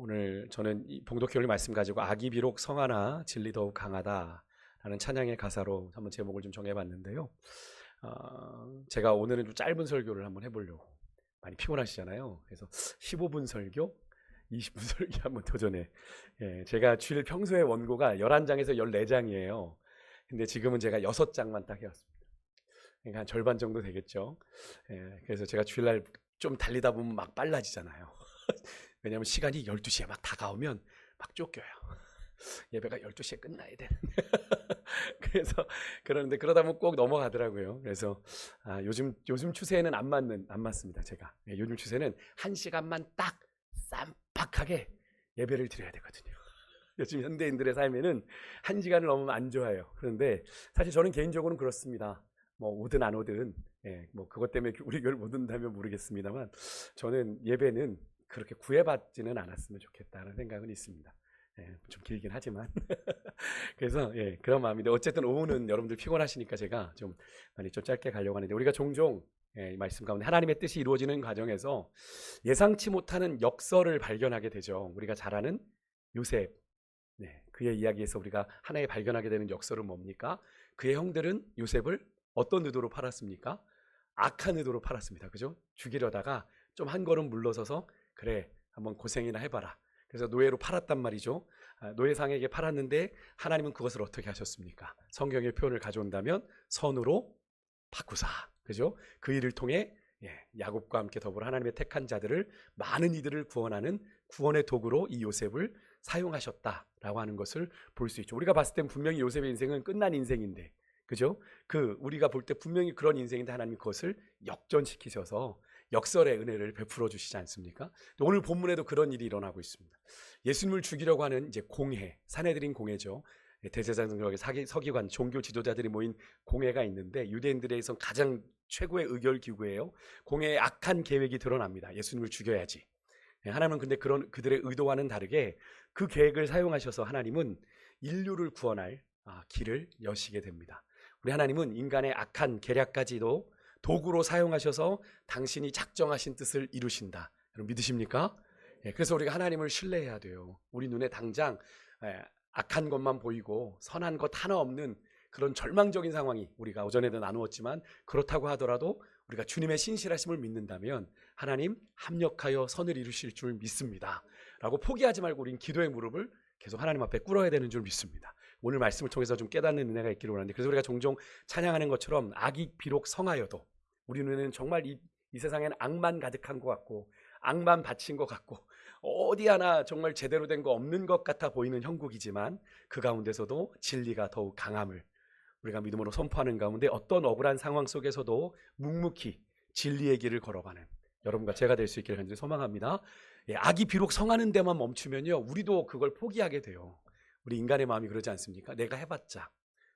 오늘 저는 이 봉독기원의 말씀 가지고 악이 비록 성하나 진리 더욱 강하다라는 찬양의 가사로 한번 제목을 좀 정해봤는데요. 제가 오늘은 좀 짧은 설교를 한번 해보려고. 많이 피곤하시잖아요. 그래서 15분 설교, 20분 설교 한번 도전해. 제가 주일 평소에 원고가 11장에서 14장이에요. 근데 지금은 제가 6장만 딱 해왔습니다. 그러니까 한 절반 정도 되겠죠. 그래서 제가 주일날 좀 달리다 보면 막 빨라지잖아요. 왜냐하면 시간이 12시에 막 다가오면 막 쫓겨요. 예배가 12시에 끝나야 되는데. 그래서 그러는데 그러다 보면 꼭 넘어가더라고요. 그래서 요즘 추세에는 안 맞습니다. 제가 요즘 추세는 1시간만 딱 쌈박하게 예배를 드려야 되거든요. 요즘 현대인들의 삶에는 1시간을 넘으면 안 좋아요. 그런데 사실 저는 개인적으로는 그렇습니다. 뭐 오든 안 오든 뭐 그것 때문에 우리 교회를 못 온다면 모르겠습니다만 저는 예배는 그렇게 구애받지는 않았으면 좋겠다는 생각은 있습니다. 좀 길긴 하지만 그래서 그런 마음인데 어쨌든 오후는 여러분들 피곤하시니까 제가 좀 많이 좀 짧게 가려고 하는데 우리가 종종 이 말씀 가운데 하나님의 뜻이 이루어지는 과정에서 예상치 못하는 역설을 발견하게 되죠. 우리가 잘 아는 요셉, 그의 이야기에서 우리가 하나의 발견하게 되는 역설은 뭡니까? 그의 형들은 요셉을 어떤 의도로 팔았습니까? 악한 의도로 팔았습니다. 그죠? 죽이려다가 좀 한 걸음 물러서서 그래 한번 고생이나 해봐라. 그래서 노예로 팔았단 말이죠. 노예상에게 팔았는데 하나님은 그것을 어떻게 하셨습니까? 성경의 표현을 가져온다면 선으로 바꾸사. 그죠? 그 일을 통해 야곱과 함께 더불어 하나님의 택한 자들을 많은 이들을 구원하는 구원의 도구로 이 요셉을 사용하셨다라고 하는 것을 볼 수 있죠. 우리가 봤을 땐 분명히 요셉의 인생은 끝난 인생인데, 그죠? 우리가 볼 때 분명히 그런 인생인데 하나님이 그것을 역전시키셔서 역설의 은혜를 베풀어 주시지 않습니까? 오늘 본문에도 그런 일이 일어나고 있습니다. 예수님을 죽이려고 하는 이제 공회, 사내들인 공회죠. 대제사장들과 서기관, 종교 지도자들이 모인 공회가 있는데 유대인들에서 가장 최고의 의결 기구예요. 공회의 악한 계획이 드러납니다. 예수님을 죽여야지. 하나님은 근데 그들의 의도와는 다르게 그 계획을 사용하셔서 하나님은 인류를 구원할 길을 여시게 됩니다. 우리 하나님은 인간의 악한 계략까지도 도구로 사용하셔서 당신이 작정하신 뜻을 이루신다. 여러분 믿으십니까? 그래서 우리가 하나님을 신뢰해야 돼요. 우리 눈에 당장 악한 것만 보이고 선한 것 하나 없는 그런 절망적인 상황이 우리가 오전에도 나누었지만 그렇다고 하더라도 우리가 주님의 신실하심을 믿는다면 하나님 합력하여 선을 이루실 줄 믿습니다. 라고 포기하지 말고 우린 기도의 무릎을 계속 하나님 앞에 꿇어야 되는 줄 믿습니다. 오늘 말씀을 통해서 좀 깨닫는 은혜가 있기를 원하는데 그래서 우리가 종종 찬양하는 것처럼 악이 비록 성하여도 우리 눈에는 정말 이 세상에는 악만 가득한 것 같고 악만 바친 것 같고 어디 하나 정말 제대로 된 거 없는 것 같아 보이는 형국이지만 그 가운데서도 진리가 더욱 강함을 우리가 믿음으로 선포하는 가운데 어떤 억울한 상황 속에서도 묵묵히 진리의 길을 걸어가는 여러분과 제가 될 수 있기를 간절히 소망합니다. 악이 비록 성하는 데만 멈추면요 우리도 그걸 포기하게 돼요. 우리 인간의 마음이 그러지 않습니까? 내가 해봤자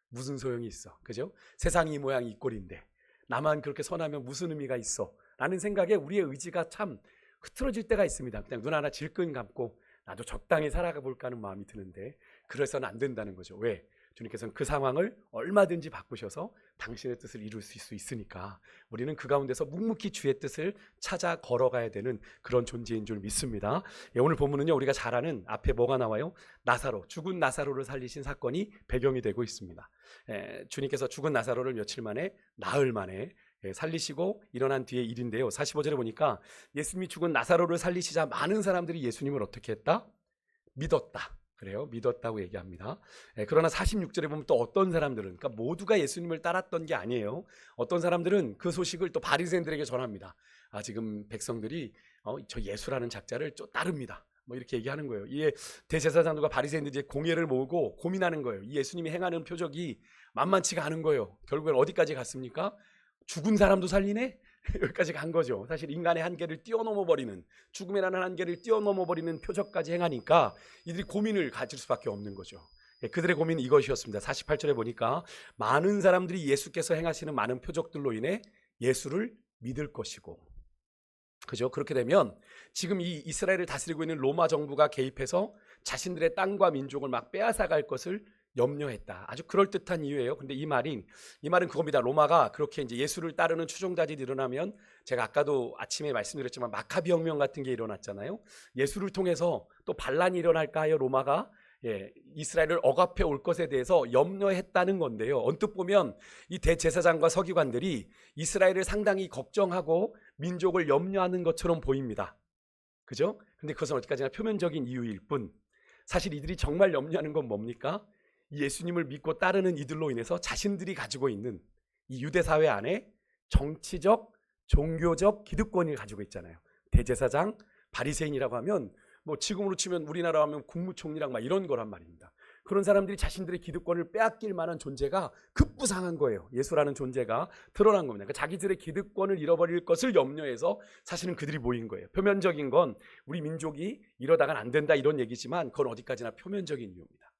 무슨 소용이 있어, 그죠? 세상이 이 모양이 이 꼴인데 나만 그렇게 선하면 무슨 의미가 있어? 라는 생각에 우리의 의지가 참 흐트러질 때가 있습니다. 그냥 눈 하나 질끈 감고 나도 적당히 살아가 볼까 하는 마음이 드는데 그래서는 안 된다는 거죠. 왜? 주님께서는 그 상황을 얼마든지 바꾸셔서 당신의 뜻을 이룰 수 있으니까 우리는 그 가운데서 묵묵히 주의 뜻을 찾아 걸어가야 되는 그런 존재인 줄 믿습니다. 오늘 본문은요 우리가 잘 아는 앞에 뭐가 나와요? 죽은 나사로를 살리신 사건이 배경이 되고 있습니다. 주님께서 죽은 나사로를 며칠 만에 나흘 만에 살리시고 일어난 뒤의 일인데요. 45절에 보니까 예수님이 죽은 나사로를 살리시자 많은 사람들이 예수님을 어떻게 했다? 믿었다. 그래요. 믿었다고 얘기합니다. 그러나 46절에 보면 또 어떤 사람들은 그러니까 모두가 예수님을 따랐던 게 아니에요. 어떤 사람들은 그 소식을 또 바리새인들에게 전합니다. 지금 백성들이 저 예수라는 작자를 좀 따릅니다. 뭐 이렇게 얘기하는 거예요. 이에 대제사장들과 바리새인들이 공회를 모으고 고민하는 거예요. 이 예수님이 행하는 표적이 만만치가 않은 거예요. 결국엔 어디까지 갔습니까? 죽은 사람도 살리네? 여기까지 간 거죠. 사실 인간의 한계를 뛰어넘어버리는 죽음이라는 한계를 뛰어넘어버리는 표적까지 행하니까 이들이 고민을 가질 수밖에 없는 거죠. 그들의 고민은 이것이었습니다. 48절에 보니까 많은 사람들이 예수께서 행하시는 많은 표적들로 인해 예수를 믿을 것이고 그죠? 그렇게 되면 지금 이 이스라엘을 다스리고 있는 로마 정부가 개입해서 자신들의 땅과 민족을 막 빼앗아갈 것을 염려했다. 아주 그럴듯한 이유예요. 근데 이 말은 그겁니다. 로마가 그렇게 이제 예수를 따르는 추종자들이 일어나면, 제가 아까도 아침에 말씀드렸지만 마카비 혁명 같은 게 일어났잖아요. 예수를 통해서 또 반란이 일어날까 하여 로마가 이스라엘을 억압해 올 것에 대해서 염려했다는 건데요. 언뜻 보면 이 대제사장과 서기관들이 이스라엘을 상당히 걱정하고 민족을 염려하는 것처럼 보입니다. 그죠? 근데 그것은 어디까지나 표면적인 이유일 뿐, 사실 이들이 정말 염려하는 건 뭡니까? 예수님을 믿고 따르는 이들로 인해서 자신들이 가지고 있는 이 유대 사회 안에 정치적, 종교적 기득권을 가지고 있잖아요. 대제사장, 바리새인이라고 하면 뭐 지금으로 치면 우리나라 하면 국무총리랑 막 이런 거란 말입니다. 그런 사람들이 자신들의 기득권을 빼앗길 만한 존재가 급부상한 거예요. 예수라는 존재가 드러난 겁니다. 그러니까 자기들의 기득권을 잃어버릴 것을 염려해서 사실은 그들이 모인 거예요. 표면적인 건 우리 민족이 이러다간 안 된다 이런 얘기지만 그건 어디까지나 표면적인 이유입니다.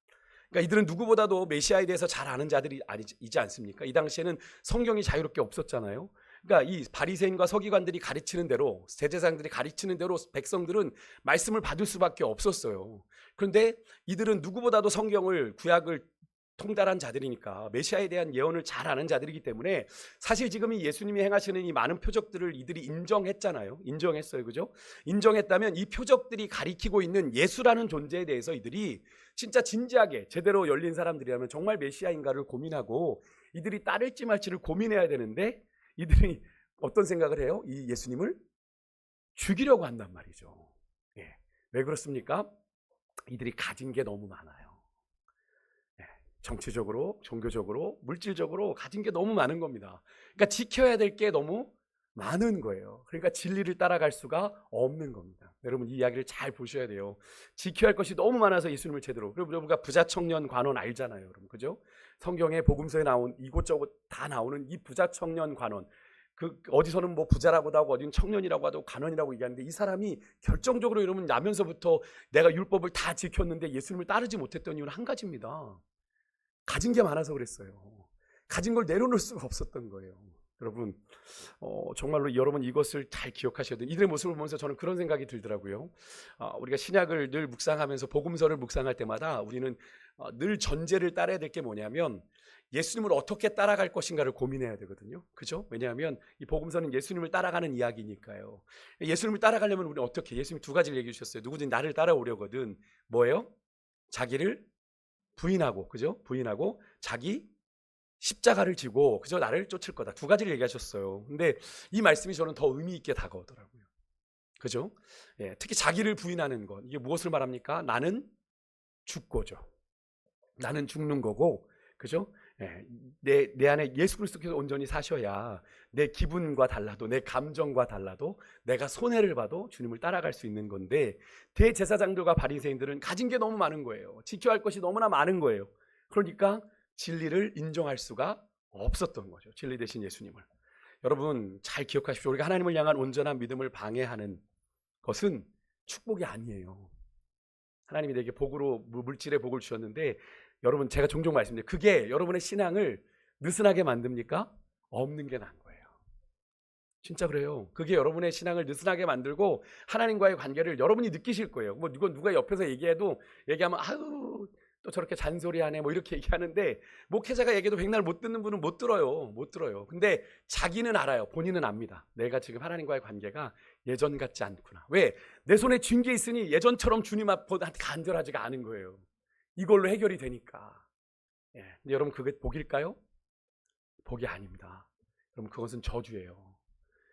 그러니까 이들은 누구보다도 메시아에 대해서 잘 아는 자들이지 않습니까? 이 당시에는 성경이 자유롭게 없었잖아요. 그러니까 이 바리새인과 서기관들이 가르치는 대로, 대제사장들이 가르치는 대로 백성들은 말씀을 받을 수밖에 없었어요. 그런데 이들은 누구보다도 성경을, 구약을 통달한 자들이니까, 메시아에 대한 예언을 잘 아는 자들이기 때문에 사실 지금 이 예수님이 행하시는 이 많은 표적들을 이들이 인정했잖아요. 인정했어요. 그죠? 인정했다면 이 표적들이 가리키고 있는 예수라는 존재에 대해서 이들이 진짜 진지하게 제대로 열린 사람들이라면 정말 메시아인가를 고민하고 이들이 따를지 말지를 고민해야 되는데, 이들이 어떤 생각을 해요? 이 예수님을 죽이려고 한단 말이죠. 왜 그렇습니까? 이들이 가진 게 너무 많아요. 정치적으로, 종교적으로, 물질적으로 가진 게 너무 많은 겁니다. 그러니까 지켜야 될 게 너무 많은 거예요. 그러니까 진리를 따라갈 수가 없는 겁니다. 여러분, 이 이야기를 잘 보셔야 돼요. 지켜야 할 것이 너무 많아서 예수님을 제대로. 그리고 우리가 부자 청년 관원 알잖아요, 여러분. 그죠? 성경에 복음서에 나온 이곳저곳 다 나오는 이 부자 청년 관원. 그 어디서는 뭐 부자라고도 하고 어디는 청년이라고 하고 관원이라고 얘기하는데, 이 사람이 결정적으로 여러분 나면서부터 내가 율법을 다 지켰는데 예수님을 따르지 못했던 이유는 한 가지입니다. 가진 게 많아서 그랬어요. 가진 걸 내려놓을 수가 없었던 거예요. 여러분, 정말로 여러분 이것을 잘 기억하셔야 돼요. 이들의 모습을 보면서 저는 그런 생각이 들더라고요. 우리가 신약을 늘 묵상하면서 복음서를 묵상할 때마다 우리는 늘 전제를 따라야 될 게 뭐냐면, 예수님을 어떻게 따라갈 것인가를 고민해야 되거든요. 그죠? 왜냐하면 이 복음서는 예수님을 따라가는 이야기니까요. 예수님을 따라가려면 우리는 어떻게, 예수님이 두 가지를 얘기해 주셨어요. 누구든지 나를 따라오려거든 뭐예요? 자기를 부인하고, 그죠? 부인하고 자기 십자가를 지고, 그죠? 나를 쫓을 거다. 두 가지를 얘기하셨어요. 근데 이 말씀이 저는 더 의미 있게 다가오더라고요. 그죠? 특히 자기를 부인하는 것. 이게 무엇을 말합니까? 나는 죽고죠. 나는 죽는 거고, 그죠? 내 안에 예수 그리스도께서 온전히 사셔야 내 기분과 달라도, 내 감정과 달라도 내가 손해를 봐도 주님을 따라갈 수 있는 건데, 대제사장들과 바리새인들은 가진 게 너무 많은 거예요. 지켜야 할 것이 너무나 많은 거예요. 그러니까 진리를 인정할 수가 없었던 거죠. 진리 대신 예수님을. 여러분 잘 기억하십시오. 우리가 하나님을 향한 온전한 믿음을 방해하는 것은 축복이 아니에요. 하나님이 내게 복으로, 물질의 복을 주셨는데, 여러분 제가 종종 말씀드려요. 그게 여러분의 신앙을 느슨하게 만듭니까? 없는 게 나은 거예요. 진짜 그래요. 그게 여러분의 신앙을 느슨하게 만들고 하나님과의 관계를 여러분이 느끼실 거예요. 뭐 누가 옆에서 얘기하면 아유 또 저렇게 잔소리하네 뭐 이렇게 얘기하는데, 목회자가 얘기해도 백날 못 듣는 분은 못 들어요. 근데 자기는 알아요. 본인은 압니다. 내가 지금 하나님과의 관계가 예전 같지 않구나. 왜? 내 손에 쥔 게 있으니 예전처럼 주님 앞보다 간절하지가 않은 거예요. 이걸로 해결이 되니까. 근데 여러분 그게 복일까요? 복이 아닙니다. 여러분 그것은 저주예요.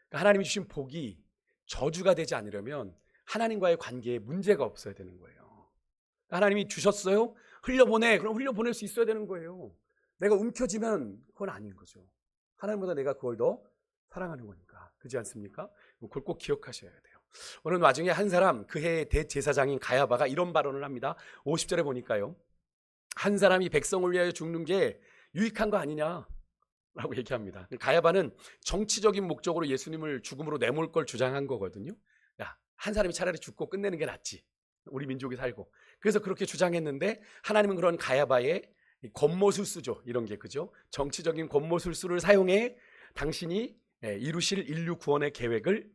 그러니까 하나님이 주신 복이 저주가 되지 않으려면 하나님과의 관계에 문제가 없어야 되는 거예요. 하나님이 주셨어요? 흘려보내. 그럼 흘려보낼 수 있어야 되는 거예요. 내가 움켜쥐면 그건 아닌 거죠. 하나님보다 내가 그걸 더 사랑하는 거니까. 그렇지 않습니까? 그걸 꼭 기억하셔야 돼요. 어느 와중에 한 사람, 그 해의 대제사장인 가야바가 이런 발언을 합니다. 50절에 보니까요, 한 사람이 백성을 위하여 죽는 게 유익한 거 아니냐 라고 얘기합니다. 가야바는 정치적인 목적으로 예수님을 죽음으로 내몰 걸 주장한 거거든요. 야, 한 사람이 차라리 죽고 끝내는 게 낫지, 우리 민족이 살고. 그래서 그렇게 주장했는데, 하나님은 그런 가야바의 권모술수죠. 이런 게, 그죠? 정치적인 권모술수를 사용해 당신이 이루실 인류 구원의 계획을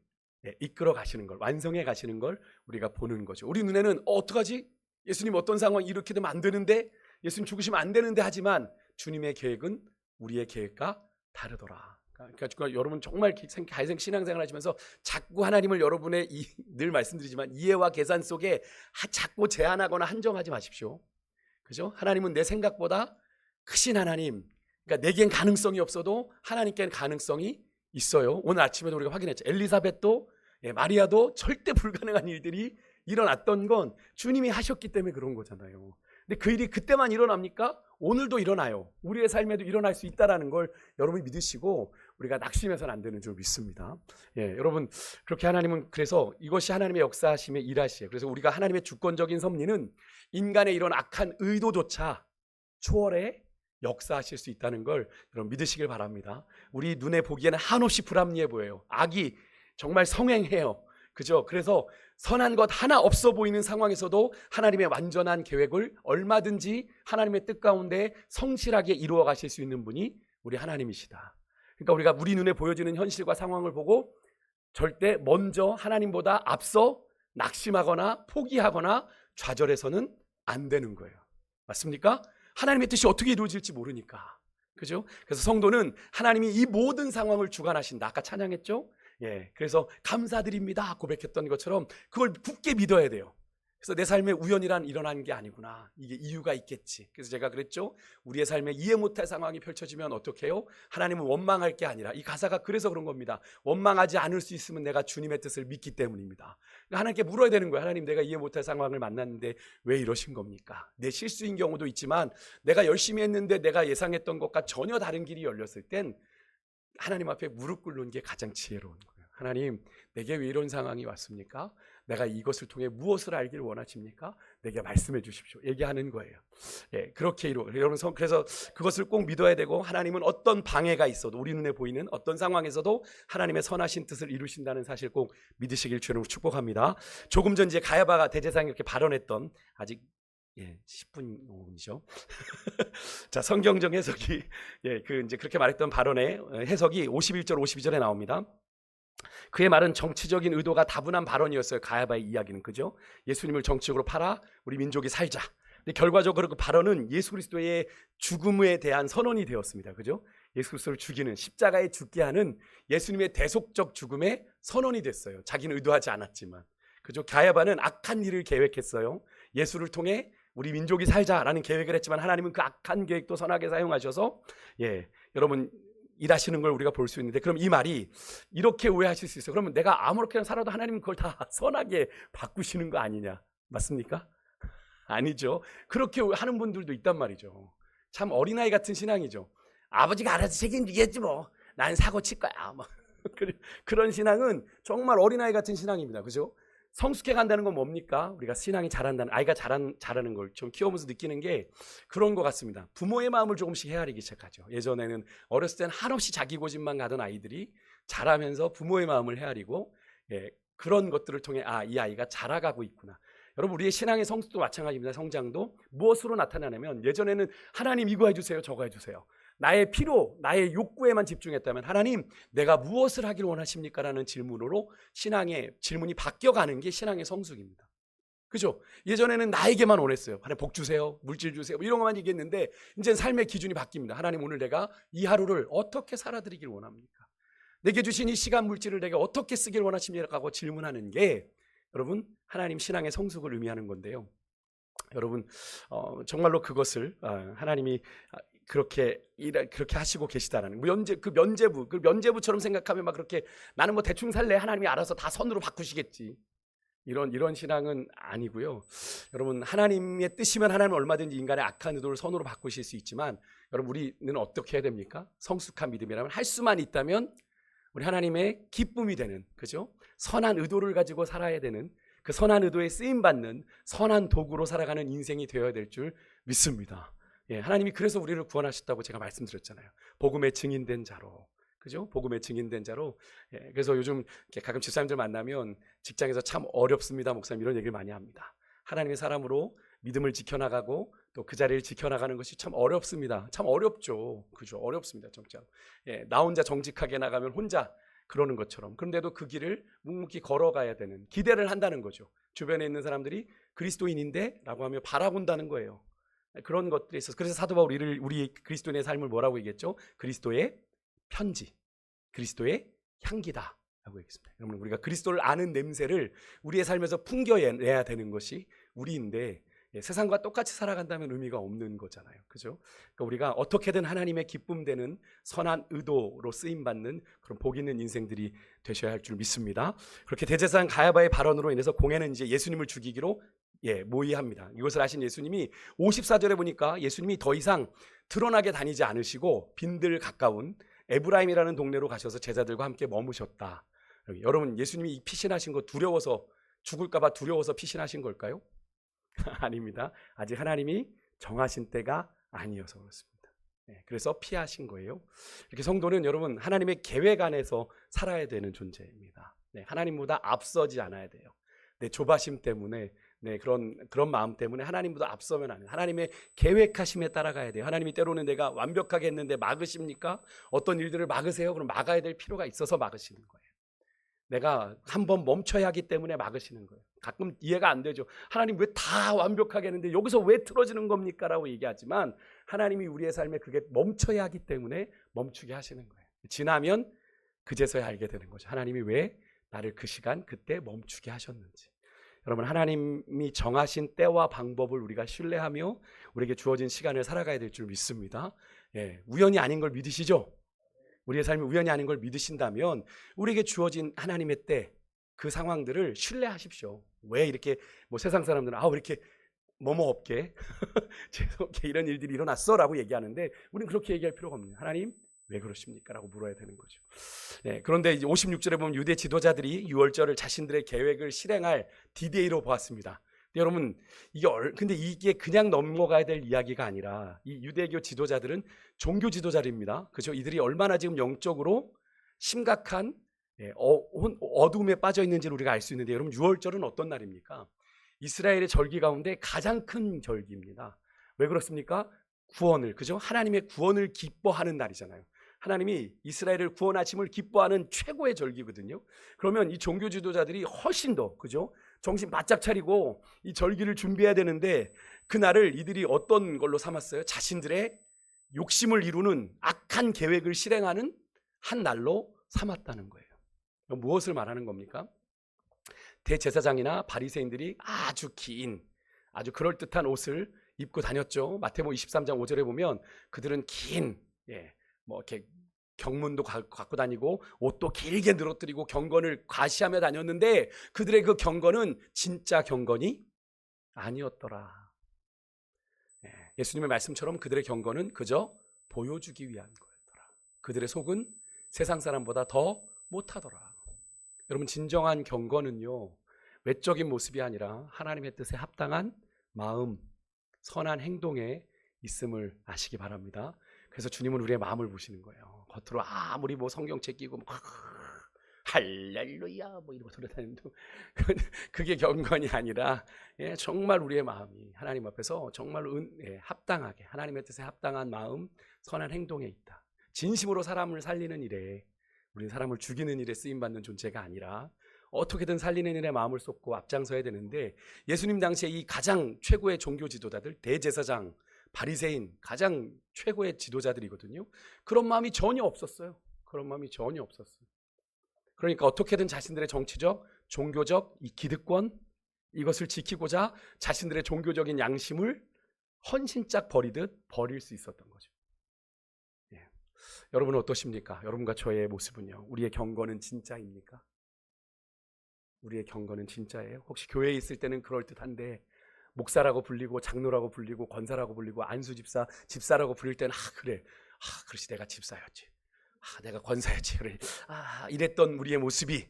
이끌어 가시는 걸, 완성해 가시는 걸 우리가 보는 거죠. 우리 눈에는 어떡하지? 예수님 어떤 상황 이렇게 되면 안 되는데, 예수님 죽으시면 안 되는데 하지만 주님의 계획은 우리의 계획과 다르더라. 그러니까 여러분 정말 가생 신앙생활 하시면서 자꾸 하나님을 여러분의 늘 말씀드리지만 이해와 계산 속에 자꾸 제한하거나 한정하지 마십시오. 그죠? 하나님은 내 생각보다 크신 하나님. 그러니까 내겐 가능성이 없어도 하나님께는 가능성이 있어요. 오늘 아침에도 우리가 확인했죠. 엘리사벳도 마리아도 절대 불가능한 일들이 일어났던 건 주님이 하셨기 때문에 그런 거잖아요. 근데 그 일이 그때만 일어납니까? 오늘도 일어나요. 우리의 삶에도 일어날 수 있다는 걸 여러분이 믿으시고 우리가 낙심해서는 안 되는 줄 믿습니다. 여러분 그렇게 하나님은 그래서 이것이 하나님의 역사하심의 일하시에요. 그래서 우리가 하나님의 주권적인 섭리는 인간의 이런 악한 의도조차 초월해 역사하실 수 있다는 걸 여러분 믿으시길 바랍니다. 우리 눈에 보기에는 한없이 불합리해 보여요. 악이 정말 성행해요. 그죠? 그래서 선한 것 하나 없어 보이는 상황에서도 하나님의 완전한 계획을 얼마든지 하나님의 뜻 가운데 성실하게 이루어 가실 수 있는 분이 우리 하나님이시다. 그러니까 우리가 우리 눈에 보여지는 현실과 상황을 보고 절대 먼저 하나님보다 앞서 낙심하거나 포기하거나 좌절해서는 안 되는 거예요. 맞습니까? 하나님의 뜻이 어떻게 이루어질지 모르니까. 그죠? 그래서 성도는 하나님이 이 모든 상황을 주관하신다. 아까 찬양했죠? 그래서 감사드립니다 고백했던 것처럼 그걸 굳게 믿어야 돼요. 그래서 내 삶에 우연이란 일어나는 게 아니구나. 이게 이유가 있겠지. 그래서 제가 그랬죠. 우리의 삶에 이해 못할 상황이 펼쳐지면 어떻게 해요? 하나님은 원망할 게 아니라 이 가사가 그래서 그런 겁니다. 원망하지 않을 수 있으면 내가 주님의 뜻을 믿기 때문입니다. 그러니까 하나님께 물어야 되는 거예요. 하나님 내가 이해 못할 상황을 만났는데 왜 이러신 겁니까? 내 실수인 경우도 있지만 내가 열심히 했는데 내가 예상했던 것과 전혀 다른 길이 열렸을 땐 하나님 앞에 무릎 꿇는 게 가장 지혜로운 거예요. 하나님 내게 왜 이런 상황이 왔습니까? 내가 이것을 통해 무엇을 알길 원하십니까? 내게 말씀해 주십시오. 얘기하는 거예요. 그렇게 여러분 그래서 그것을 꼭 믿어야 되고 하나님은 어떤 방해가 있어도 우리 눈에 보이는 어떤 상황에서도 하나님의 선하신 뜻을 이루신다는 사실 꼭 믿으시길 주님으로 축복합니다. 조금 전 이제 가야바가 대제사장이 이렇게 발언했던 아직 10분 5분이죠. 자, 성경적 해석이 이제 그렇게 말했던 발언의 해석이 51절 52절에 나옵니다. 그의 말은 정치적인 의도가 다분한 발언이었어요. 가야바의 이야기는. 그죠? 예수님을 정치적으로 팔아 우리 민족이 살자. 근데 결과적으로 그 발언은 예수 그리스도의 죽음에 대한 선언이 되었습니다. 그죠? 예수 그리스도를 죽이는 십자가에 죽게 하는 예수님의 대속적 죽음의 선언이 됐어요. 자기는 의도하지 않았지만. 그죠? 가야바는 악한 일을 계획했어요. 예수를 통해 우리 민족이 살자라는 계획을 했지만 하나님은 그 악한 계획도 선하게 사용하셔서 여러분 일하시는 걸 우리가 볼 수 있는데 그럼 이 말이 이렇게 오해하실 수 있어요. 그러면 내가 아무렇게나 살아도 하나님은 그걸 다 선하게 바꾸시는 거 아니냐? 맞습니까? 아니죠. 그렇게 하는 분들도 있단 말이죠. 참 어린아이 같은 신앙이죠. 아버지가 알아서 책임지겠지 뭐. 난 사고 칠 거야. 뭐. 그런 신앙은 정말 어린아이 같은 신앙입니다. 그죠? 성숙해 간다는 건 뭡니까? 우리가 신앙이 자란다는, 아이가 자라는 걸 좀 키워보면서 느끼는 게 그런 것 같습니다. 부모의 마음을 조금씩 헤아리기 시작하죠. 예전에는 어렸을 때는 한없이 자기 고집만 가던 아이들이 자라면서 부모의 마음을 헤아리고 그런 것들을 통해 이 아이가 자라가고 있구나. 여러분 우리의 신앙의 성숙도 마찬가지입니다. 성장도 무엇으로 나타나냐면 예전에는 하나님 이거 해주세요 저거 해주세요. 나의 필요, 나의 욕구에만 집중했다면 하나님 내가 무엇을 하길 원하십니까? 라는 질문으로 신앙의 질문이 바뀌어가는 게 신앙의 성숙입니다. 그죠? 예전에는 나에게만 원했어요. 하나님 복 주세요, 물질 주세요 뭐 이런 것만 얘기했는데 이제는 삶의 기준이 바뀝니다. 하나님 오늘 내가 이 하루를 어떻게 살아드리길 원합니까? 내게 주신 이 시간 물질을 내가 어떻게 쓰길 원하십니까? 하고 질문하는 게 여러분 하나님 신앙의 성숙을 의미하는 건데요. 여러분 정말로 그것을 하나님이 그렇게 하시고 계시다라는 면제부처럼 생각하면 막 그렇게 나는 뭐 대충 살래 하나님이 알아서 다 선으로 바꾸시겠지 이런 신앙은 아니고요. 여러분 하나님의 뜻이면 하나님은 얼마든지 인간의 악한 의도를 선으로 바꾸실 수 있지만 여러분 우리는 어떻게 해야 됩니까? 성숙한 믿음이라면 할 수만 있다면 우리 하나님의 기쁨이 되는 그죠? 선한 의도를 가지고 살아야 되는 그 선한 의도에 쓰임받는 선한 도구로 살아가는 인생이 되어야 될 줄 믿습니다. 하나님이 그래서 우리를 구원하셨다고 제가 말씀드렸잖아요. 복음의 증인된 자로. 그죠? 복음의 증인된 자로. 그래서 요즘 가끔 집사님들 만나면 직장에서 참 어렵습니다. 목사님 이런 얘기를 많이 합니다. 하나님의 사람으로 믿음을 지켜나가고 또 그 자리를 지켜나가는 것이 참 어렵습니다. 참 어렵죠. 그죠? 어렵습니다. 진짜. 나 혼자 정직하게 나가면 혼자 그러는 것처럼. 그런데도 그 길을 묵묵히 걸어가야 되는 기대를 한다는 거죠. 주변에 있는 사람들이 그리스도인인데? 라고 하며 바라본다는 거예요. 그런 것들이 있어서 그래서 사도 바울 우리 그리스도인의 삶을 뭐라고 얘기했죠? 그리스도의 편지, 그리스도의 향기다 라고 얘기했습니다. 여러분, 우리가 그리스도를 아는 냄새를 우리의 삶에서 풍겨내야 되는 것이 우리인데 세상과 똑같이 살아간다면 의미가 없는 거잖아요. 그죠? 그러니까 우리가 어떻게든 하나님의 기쁨 되는 선한 의도로 쓰임받는 그런 복 있는 인생들이 되셔야 할 줄 믿습니다. 그렇게 대제사장 가야바의 발언으로 인해서 공회는 이제 예수님을 죽이기로 모의합니다. 이것을 아신 예수님이 54절에 보니까 예수님이 더 이상 드러나게 다니지 않으시고 빈들 가까운 에브라임이라는 동네로 가셔서 제자들과 함께 머무셨다. 여러분, 예수님이 이 피신하신 거 두려워서 죽을까 봐 두려워서 피신하신 걸까요? 아닙니다. 아직 하나님이 정하신 때가 아니어서 그렇습니다. 그래서 피하신 거예요. 이렇게 성도는 여러분 하나님의 계획 안에서 살아야 되는 존재입니다. 하나님보다 앞서지 않아야 돼요. 내 조바심 때문에 그런 마음 때문에 하나님보다 앞서면 안 돼요. 하나님의 계획하심에 따라가야 돼요. 하나님이 때로는 내가 완벽하게 했는데 막으십니까? 어떤 일들을 막으세요? 그럼 막아야 될 필요가 있어서 막으시는 거예요. 내가 한번 멈춰야 하기 때문에 막으시는 거예요. 가끔 이해가 안 되죠. 하나님 왜 다 완벽하게 했는데 여기서 왜 틀어지는 겁니까? 라고 얘기하지만 하나님이 우리의 삶에 그게 멈춰야 하기 때문에 멈추게 하시는 거예요. 지나면 그제서야 알게 되는 거죠. 하나님이 왜 나를 그 시간 그때 멈추게 하셨는지. 여러분, 하나님이 정하신 때와 방법을 우리가 신뢰하며 우리에게 주어진 시간을 살아가야 될 줄 믿습니다. 우연이 아닌 걸 믿으시죠? 우리의 삶이 우연이 아닌 걸 믿으신다면 우리에게 주어진 하나님의 때 그 상황들을 신뢰하십시오. 왜 이렇게 세상 사람들은 왜 이렇게 없게 죄송하게 이런 일들이 일어났어 라고 얘기하는데 우리는 그렇게 얘기할 필요가 없습니다. 하나님 왜 그러십니까? 라고 물어야 되는 거죠. 그런데 이제 56절에 보면 유대 지도자들이 유월절을 자신들의 계획을 실행할 D-Day로 보았습니다. 여러분, 근데 이게 그냥 넘어가야 될 이야기가 아니라 이 유대교 지도자들은 종교 지도자들입니다. 그죠? 이들이 얼마나 지금 영적으로 심각한 어둠에 빠져 있는지를 우리가 알 수 있는데, 여러분, 유월절은 어떤 날입니까? 이스라엘의 절기 가운데 가장 큰 절기입니다. 왜 그렇습니까? 구원을, 그죠? 하나님의 구원을 기뻐하는 날이잖아요. 하나님이 이스라엘을 구원하심을 기뻐하는 최고의 절기거든요. 그러면 이 종교 지도자들이 훨씬 더, 그죠? 정신 바짝 차리고 이 절기를 준비해야 되는데 그날을 이들이 어떤 걸로 삼았어요? 자신들의 욕심을 이루는 악한 계획을 실행하는 한 날로 삼았다는 거예요. 무엇을 말하는 겁니까? 대제사장이나 바리새인들이 아주 긴, 아주 그럴듯한 옷을 입고 다녔죠. 마태복음 23장 5절에 보면 그들은 긴, 이렇게 경문도 갖고 다니고 옷도 길게 늘어뜨리고 경건을 과시하며 다녔는데 그들의 그 경건은 진짜 경건이 아니었더라. 예수님의 말씀처럼 그들의 경건은 그저 보여주기 위한 거였더라. 그들의 속은 세상 사람보다 더 못하더라. 여러분, 진정한 경건은요, 외적인 모습이 아니라 하나님의 뜻에 합당한 마음, 선한 행동에 있음을 아시기 바랍니다. 그래서 주님은 우리의 마음을 보시는 거예요. 겉으로 아무리 성경책 끼고 할렐루야 이러고 돌아다니도 그게 경건이 아니라 정말 우리의 마음이 하나님 앞에서 정말 합당하게 하나님의 뜻에 합당한 마음, 선한 행동에 있다. 진심으로 사람을 살리는 일에, 우리는 사람을 죽이는 일에 쓰임받는 존재가 아니라 어떻게든 살리는 일에 마음을 쏟고 앞장서야 되는데, 예수님 당시에 이 가장 최고의 종교 지도자들, 대제사장, 바리새인, 가장 최고의 지도자들이거든요. 그런 마음이 전혀 없었어요. 그러니까 어떻게든 자신들의 정치적, 종교적 이 기득권, 이것을 지키고자 자신들의 종교적인 양심을 헌신짝 버리듯 버릴 수 있었던 거죠. 여러분은 어떠십니까? 여러분과 저의 모습은요, 우리의 경건은 진짜입니까? 우리의 경건은 진짜예요? 혹시 교회에 있을 때는 그럴듯한데 목사라고 불리고 장로라고 불리고 권사라고 불리고 안수집사, 집사라고 부릴 때는 그렇지 내가 집사였지, 내가 권사였지, 그래, 이랬던 우리의 모습이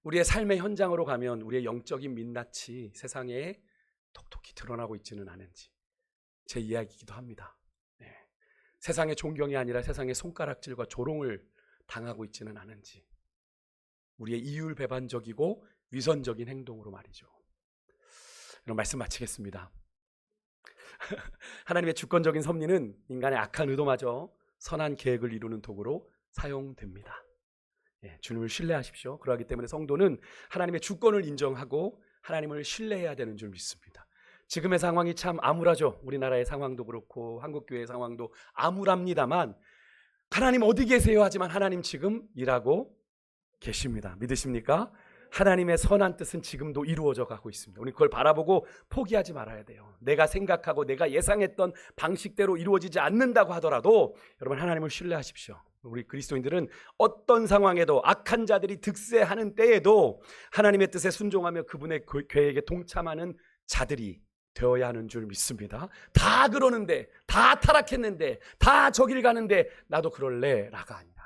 우리의 삶의 현장으로 가면 우리의 영적인 민낯이 세상에 톡톡히 드러나고 있지는 않은지 제 이야기이기도 합니다. 세상의 존경이 아니라 세상의 손가락질과 조롱을 당하고 있지는 않은지, 우리의 이율배반적이고 위선적인 행동으로 말이죠. 이런 말씀 마치겠습니다. 하나님의 주권적인 섭리는 인간의 악한 의도마저 선한 계획을 이루는 도구로 사용됩니다. 주님을 신뢰하십시오. 그러기 때문에 성도는 하나님의 주권을 인정하고 하나님을 신뢰해야 되는 줄 믿습니다. 지금의 상황이 참 암울하죠. 우리나라의 상황도 그렇고 한국교회의 상황도 암울합니다만 하나님 어디 계세요? 하지만 하나님 지금 일하고 계십니다. 믿으십니까? 하나님의 선한 뜻은 지금도 이루어져 가고 있습니다. 우리 그걸 바라보고 포기하지 말아야 돼요. 내가 생각하고 내가 예상했던 방식대로 이루어지지 않는다고 하더라도 여러분 하나님을 신뢰하십시오. 우리 그리스도인들은 어떤 상황에도 악한 자들이 득세하는 때에도 하나님의 뜻에 순종하며 그분의 계획에 동참하는 자들이 되어야 하는 줄 믿습니다. 다 그러는데, 다 타락했는데, 다 저길 가는데 나도 그럴래 라가 아니라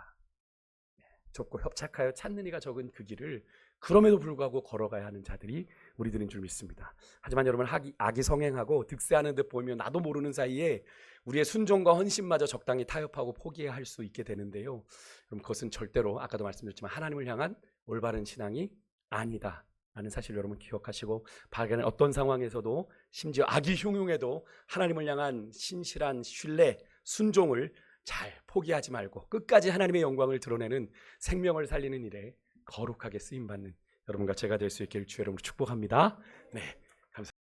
좁고 협착하여 찾는 이가 적은 그 길을 그럼에도 불구하고 걸어가야 하는 자들이 우리들인 줄 믿습니다. 하지만 여러분 악이 성행하고 득세하는 듯 보이면 나도 모르는 사이에 우리의 순종과 헌신마저 적당히 타협하고 포기해야 할 수 있게 되는데요. 그럼 그것은 절대로 아까도 말씀드렸지만 하나님을 향한 올바른 신앙이 아니다 라는 사실을 여러분 기억하시고 발견한 어떤 상황에서도 심지어 악이 흉흉해도 하나님을 향한 신실한 신뢰, 순종을 잘 포기하지 말고 끝까지 하나님의 영광을 드러내는 생명을 살리는 일에 거룩하게 쓰임받는 여러분과 제가 될 수 있기를 주의 이름으로 축복합니다. 네.